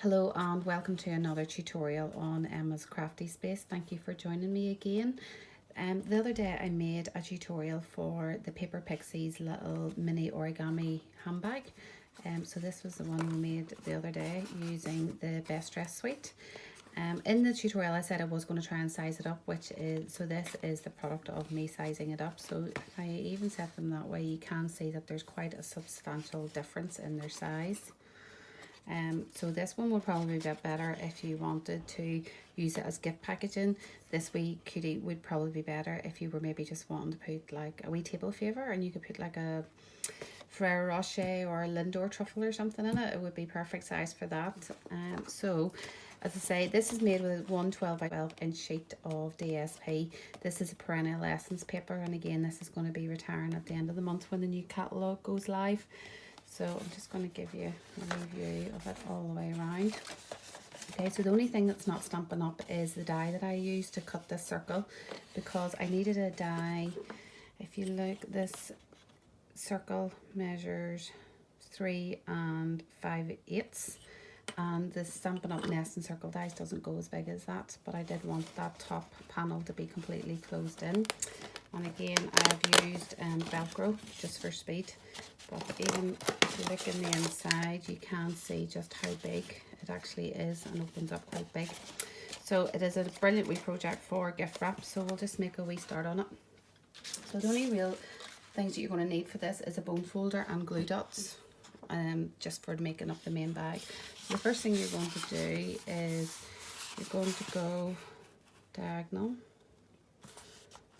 Hello and welcome to another tutorial on Emma's Crafty Space. Thank you for joining me again. The other day I made a tutorial for the Paper Pixies little mini origami handbag. So this was the one we made the other day using the Best Dress suite. In the tutorial I said I was going to try and size it up, so this is the product of me sizing it up. So if I even set them that way, you can see that there's quite a substantial difference in their size. So this one would probably be a bit better if you wanted to use it as gift packaging. This wee cutie would probably be better if you were maybe just wanting to put like a wee table favour, and you could put like a Ferrero Rocher or a Lindor truffle or something in it. It would be perfect size for that. So as I say, this is made with a 112 by 12 inch sheet of DSP. This is a Perennial Essence paper, and again this is going to be retiring at the end of the month when the new catalogue goes live. So I'm just going to give you a review of it all the way around. Okay, so the only thing that's not Stampin' Up is the die that I used to cut this circle, because I needed a die. If you look, this circle measures 3 5/8, and the Stampin' Up nesting circle dies doesn't go as big as that, but I did want that top panel to be completely closed in. And again, I've used Velcro just for speed, but even if you look in the inside, you can see just how big it actually is and opens up quite big. So it is a brilliant wee project for gift wrap, so we'll just make a wee start on it. So the only real things that you're going to need for this is a bone folder and glue dots, just for making up the main bag. So the first thing you're going to do is you're going to go diagonal.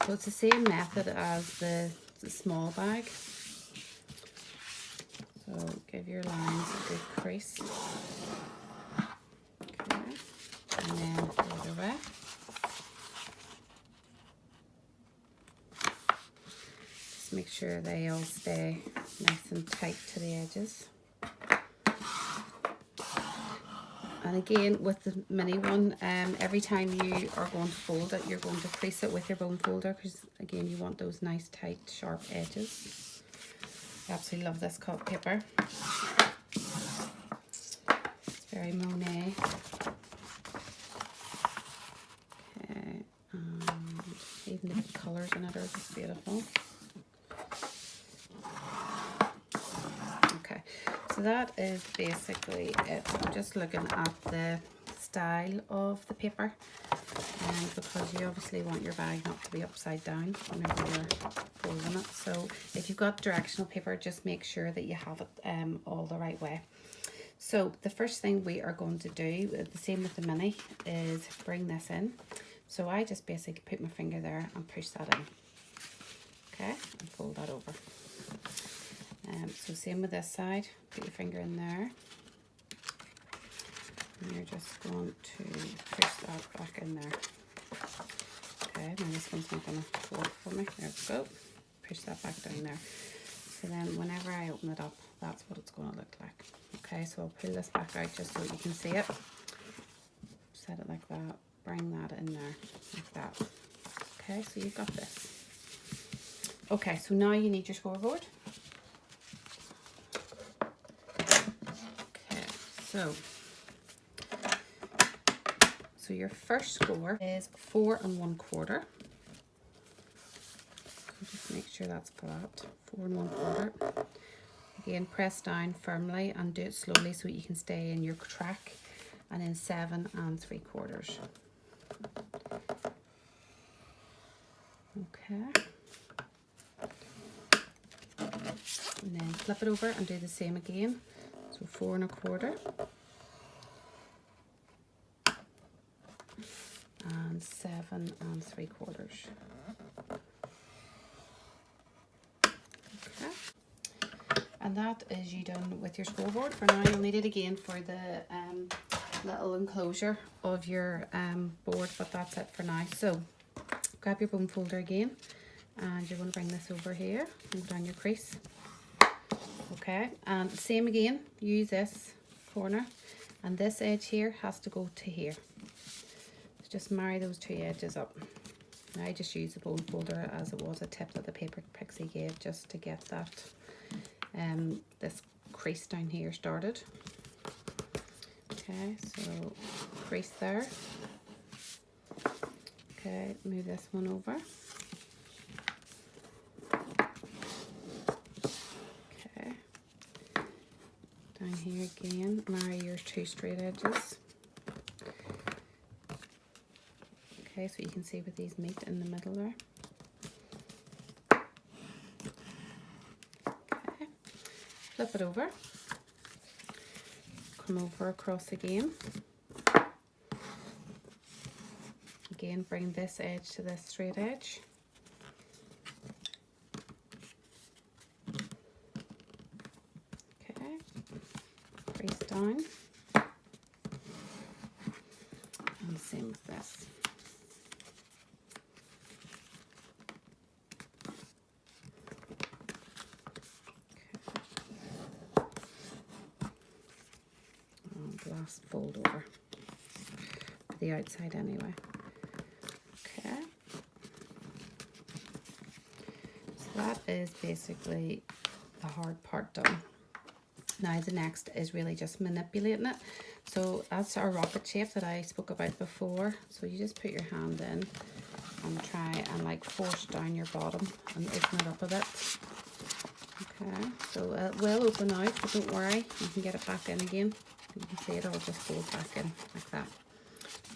So it's the same method as the small bag. So give your lines a good crease. Okay, and then the other way. Just make sure they all stay nice and tight to the edges. And again, with the mini one, every time you are going to fold it, you're going to crease it with your bone folder, because again, you want those nice, tight, sharp edges. I absolutely love this cut paper. It's very Monet. Okay, and even the colours in it are just beautiful. Okay, so that is basically it. I'm just looking at the style of the paper, because you obviously want your bag not to be upside down whenever you're folding it. So if you've got directional paper, just make sure that you have it all the right way. So the first thing we are going to do, the same with the mini, is bring this in. So I just basically put my finger there and push that in. Okay, and fold that over. So same with this side, put your finger in there, and you're just going to push that back in there. Okay, now this one's not going to work for me. There we go. Push that back down there. So then whenever I open it up, that's what it's going to look like. Okay, so I'll pull this back out just so you can see it. Set it like that. Bring that in there, like that. Okay, so you've got this. Okay, so now you need your scoreboard. Okay, so your first score is 4 1/4. So just make sure that's flat. 4 1/4. Again, press down firmly and do it slowly so you can stay in your track. And then 7 3/4. Okay. And then flip it over and do the same again. So 4 1/4. And 7 3/4. Okay, and that is you done with your scoreboard. For now, you'll need it again for the little enclosure of your board, but that's it for now. So grab your bone folder again, and you're going to bring this over here and go down your crease. Okay, and same again, use this corner, and this edge here has to go to here. Just marry those two edges up. I just use the bone folder as it was a tip that the Paper Pixie gave, just to get that this crease down here started. Okay, so crease there. Okay, move this one over. Okay, down here again, marry your two straight edges. Okay, so you can see where these meet in the middle there. Okay, flip it over. Come over across again. Again, bring this edge to this straight edge. Okay, crease down. And same with this. Last fold over the outside anyway. Okay, so that is basically the hard part done. Now the next is really just manipulating it. So that's our rocket shape that I spoke about before. So you just put your hand in and try and like force down your bottom and open it up a bit. Okay, so it will open out, but don't worry, you can get it back in again. You can see it all just goes back in like that.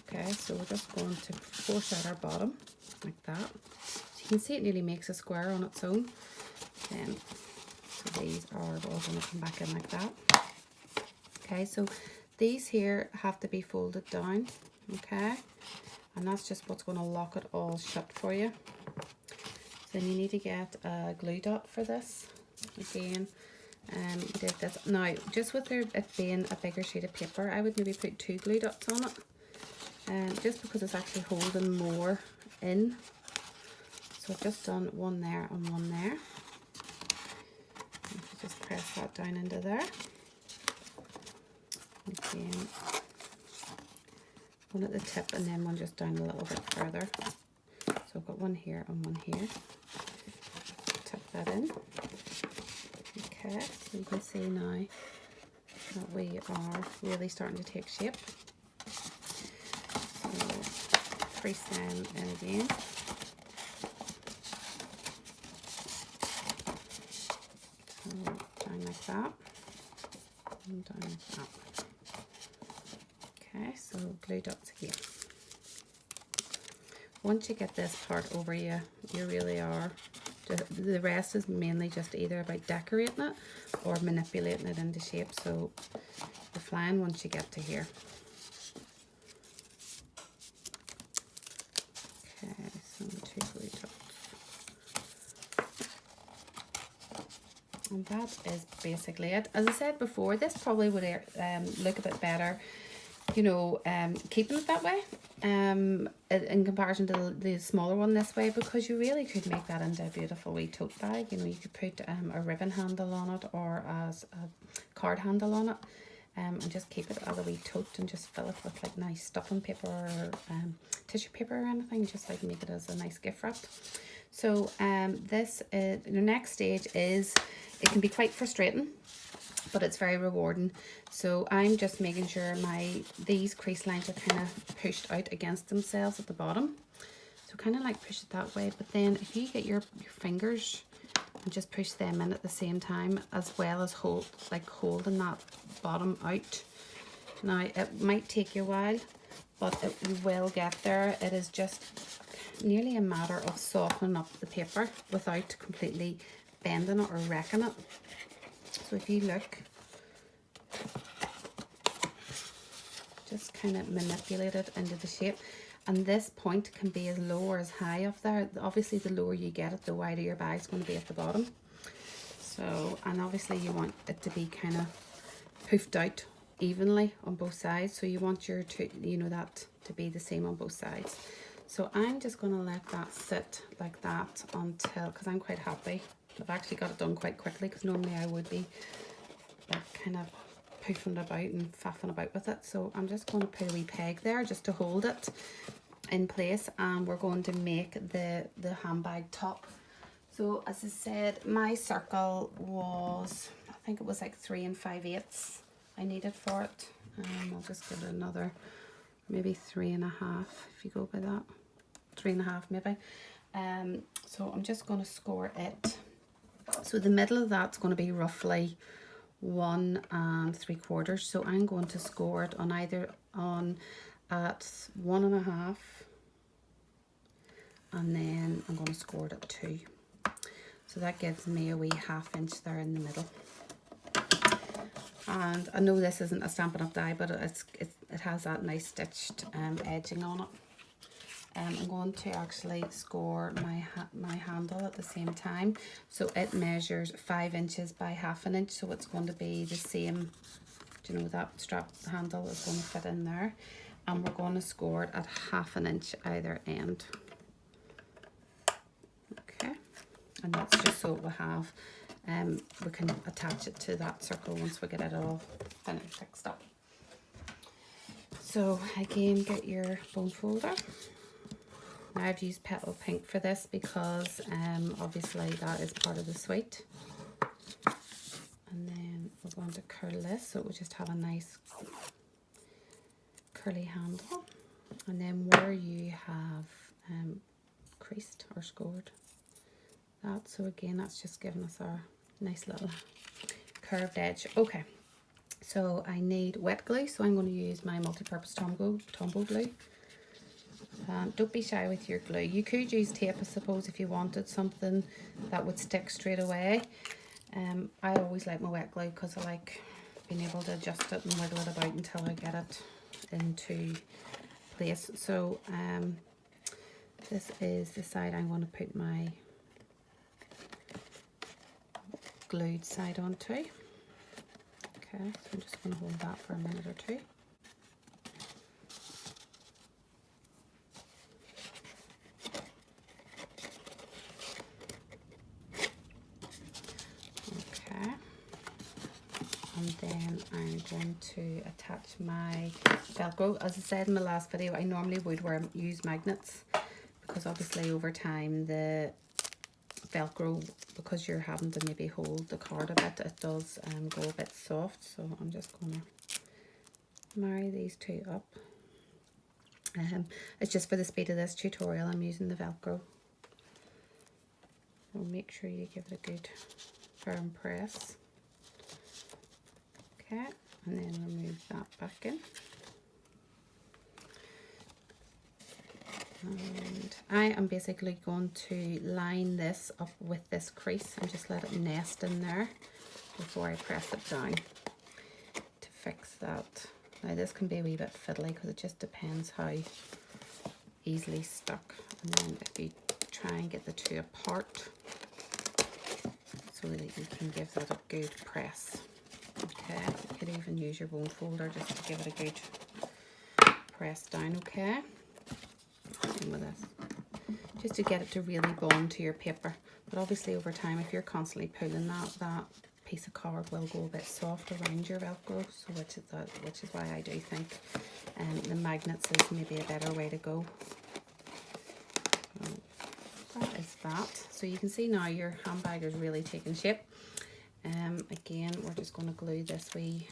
Okay, so we're just going to force out our bottom like that. So you can see it nearly makes a square on its own. Then, so these are all going to come back in like that. Okay, so these here have to be folded down. Okay, and that's just what's going to lock it all shut for you. So then you need to get a glue dot for this. Again, you did this. Now, just with it being a bigger sheet of paper, I would maybe put 2 glue dots on it, just because it's actually holding more in. So I've just done one there and one there. Just press that down into there. Again, one at the tip and then one just down a little bit further. So I've got one here and one here. Tuck that in. Okay, so you can see now that we are really starting to take shape. So crease them in again. So down like that and down like that. Okay, so glue dots again. Once you get this part over you, you really are. The rest is mainly just either about decorating it or manipulating it into shape. So you're flying once you get to here. Okay, so 2 glue dots. And that is basically it. As I said before, this probably would look a bit better, you know, keeping it that way. In comparison to the smaller one this way, because you really could make that into a beautiful wee tote bag. You know, you could put a ribbon handle on it or as a card handle on it, and just keep it as a wee tote and just fill it with like nice stuffing paper or tissue paper or anything, just like make it as a nice gift wrap. So this is the next stage. Is it can be quite frustrating, but it's very rewarding. So I'm just making sure these crease lines are kind of pushed out against themselves at the bottom. So kind of like push it that way, but then if you get your fingers and just push them in at the same time, as well as holding that bottom out. Now it might take you a while, but you will get there. It is just nearly a matter of softening up the paper without completely bending it or wrecking it. So if you look, just kind of manipulate it into the shape, and this point can be as low or as high up there. Obviously the lower you get it, the wider your bag's going to be at the bottom. So, and obviously you want it to be kind of poofed out evenly on both sides, so you want your that to be the same on both sides. So I'm just going to let that sit like that until, because I'm quite happy. I've actually got it done quite quickly, because normally I would be like kind of poofing it about and faffing about with it. So I'm just going to put a wee peg there just to hold it in place, and we're going to make the handbag top. So as I said, my circle was, I think it was like 3 5/8 I needed for it. I'll just give it another maybe 3.5 if you go by that. 3.5 maybe. So I'm just going to score it. So the middle of that's going to be roughly 1 3/4. So I'm going to score it on either at 1.5, and then I'm going to score it at 2. So that gives me a wee 1/2 inch there in the middle. And I know this isn't a Stampin' Up die, but it has that nice stitched edging on it. I'm going to actually score my handle at the same time. So it measures 5 inches by 1/2 inch, so it's going to be the same. Do you know, that strap handle is going to fit in there, and we're going to score it at 1/2 inch either end. Okay, and that's just so it will have. We can attach it to that circle once we get it all fixed up. So again, get your bone folder. Now I've used Petal Pink for this because obviously that is part of the suite. And then we're going to curl this so it will just have a nice curly handle. And then where you have creased or scored that, so again that's just giving us our nice little curved edge. Okay, so I need wet glue, so I'm going to use my multi-purpose Tombow glue. Don't be shy with your glue. You could use tape, I suppose, if you wanted something that would stick straight away. I always like my wet glue because I like being able to adjust it and wiggle it about until I get it into place. So this is the side I'm going to put my glued side onto. Okay, so I'm just going to hold that for a minute or two. And then I'm going to attach my Velcro. As I said in my last video, I normally would use magnets because obviously over time the Velcro, because you're having to maybe hold the card a bit, it does go a bit soft. So I'm just going to marry these two up. It's just for the speed of this tutorial I'm using the Velcro. So make sure you give it a good firm press. Okay, and then remove that back in. And I am basically going to line this up with this crease and just let it nest in there before I press it down to fix that. Now this can be a wee bit fiddly because it just depends how easily stuck. And then if you try and get the two apart so that you can give that a good press. Okay, you could even use your bone folder just to give it a good press down, okay? Same with this. Just to get it to really bond to your paper. But obviously over time, if you're constantly pulling that piece of card will go a bit soft around your Velcro, so which is why I do think the magnets is maybe a better way to go. So that is that. So you can see now your handbag is really taking shape. Again, we're just going to glue this wee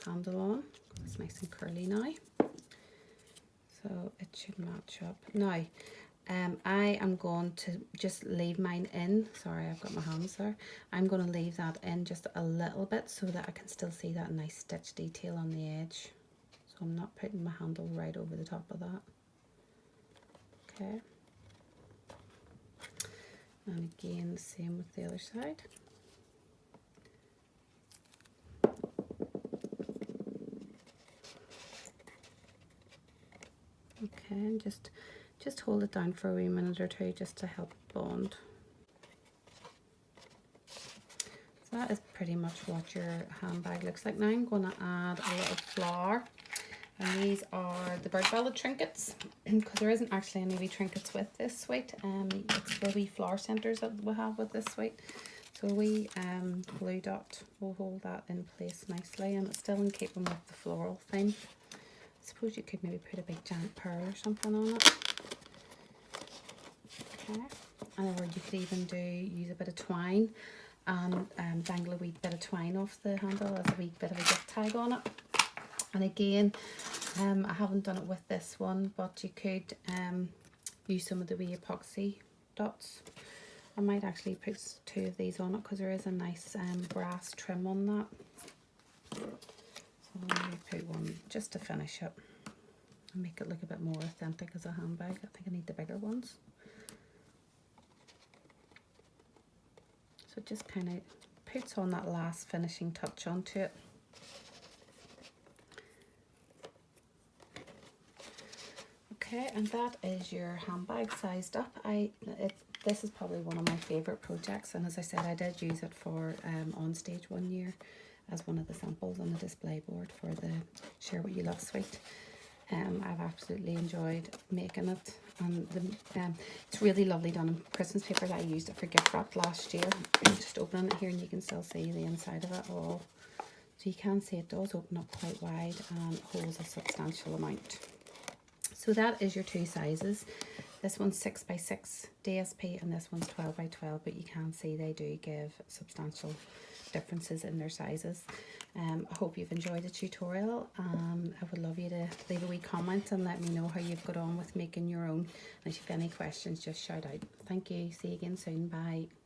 handle on. It's nice and curly now, so it should match up. Now, I am going to just leave mine in. Sorry, I've got my hands there. I'm going to leave that in just a little bit so that I can still see that nice stitch detail on the edge. So I'm not putting my handle right over the top of that. Okay. And again, the same with the other side. Okay, and just hold it down for a wee minute or two just to help bond. So that is pretty much what your handbag looks like. Now I'm going to add a little flower, and these are the Ballad trinkets because there isn't actually any wee trinkets with this suite. It's the wee flower centers that we have with this suite. So a wee glue dot will hold that in place nicely, and it's still in keeping with the floral theme. I suppose you could maybe put a big giant pearl or something on it. Okay, or you could even use a bit of twine and dangle a wee bit of twine off the handle as a wee bit of a gift tag on it. And again, I haven't done it with this one, but you could use some of the wee epoxy dots. I might actually put 2 of these on it because there is a nice brass trim on that. So let me put one just to finish it and make it look a bit more authentic as a handbag. I think I need the bigger ones. So it just kind of puts on that last finishing touch onto it. Okay, and that is your handbag sized up. This is probably one of my favourite projects, and as I said, I did use it for on stage one year as one of the samples on the display board for the Share What You Love suite. I've absolutely enjoyed making it, and it's really lovely done in Christmas paper. I used it for gift wrap last year. Just opening it here and you can still see the inside of it all. So you can see it does open up quite wide and holds a substantial amount. So that is your 2 sizes. This one's 6x6 DSP and this one's 12x12, but you can see they do give substantial differences in their sizes. I hope you've enjoyed the tutorial. I would love you to leave a wee comment and let me know how you've got on with making your own. And if you have any questions, just shout out. Thank you. See you again soon. Bye.